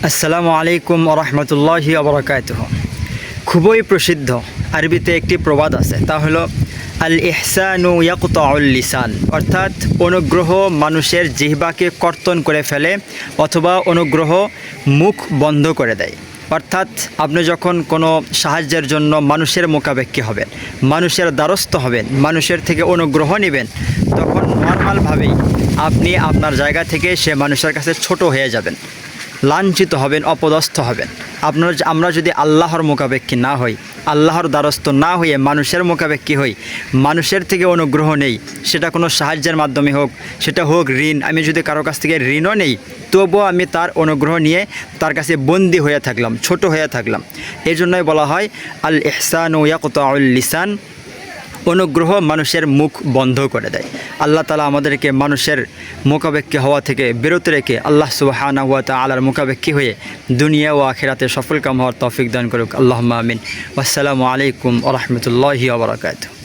আসসালামু আলাইকুম ওরহমতুল্লাহি ওবরাকাতুহু। খুবই প্রসিদ্ধ আরবিতে একটি প্রবাদ আছে, তা হলো আল ইহসানু ইয়াকতাউল লিসান, অর্থাৎ অনুগ্রহ মানুষের জিহ্বাকে কর্তন করে ফেলে অথবা অনুগ্রহ মুখ বন্ধ করে দেয়। অর্থাৎ আপনি যখন কোনো সাহায্যের জন্য মানুষের মোকাবেক্ষী হবেন, মানুষের দ্বারস্থ হবেন, মানুষের থেকে অনুগ্রহ নেবেন, তখন নর্মালভাবেই আপনি আপনার জায়গা থেকে সে মানুষের কাছে ছোট হয়ে যাবেন, লাঞ্ছিত হবেন, অপদস্থ হবেন। আমরা যদি আল্লাহর মোকাবেক্ষী না হই, আল্লাহর দ্বারস্থ না হয়ে মানুষের মোকাবেক্ষী হই, মানুষের থেকে অনুগ্রহ নেই, সেটা কোনো সাহায্যের মাধ্যমে হোক, সেটা হোক ঋণ, আমি যদি কারো কাছ থেকে ঋণও নেই তবুও আমি তার অনুগ্রহ নিয়ে তার কাছে বন্দী হয়ে থাকলাম, ছোট হয়ে থাকলাম। এই জন্যই বলা হয় আল ইহসানু ইয়াকতাউল লিসান, অনুগ্রহ মানুষের মুখ বন্ধ করে দেয়। আল্লাহ তাআলা আমাদেরকে মানুষের মোকাবেক্ষী হওয়া থেকে বিরত রেখে আল্লাহ সুবহানাহু ওয়া তাআলার মোকাবেক্ষী হয়ে দুনিয়া ও আখিরাতে সফলকাম হওয়ার তৌফিক দান করুক। আল্লাহুম্মা আমিন। আসসালামু আলাইকুম ওয়া রাহমাতুল্লাহি ওয়া বারাকাতুহু।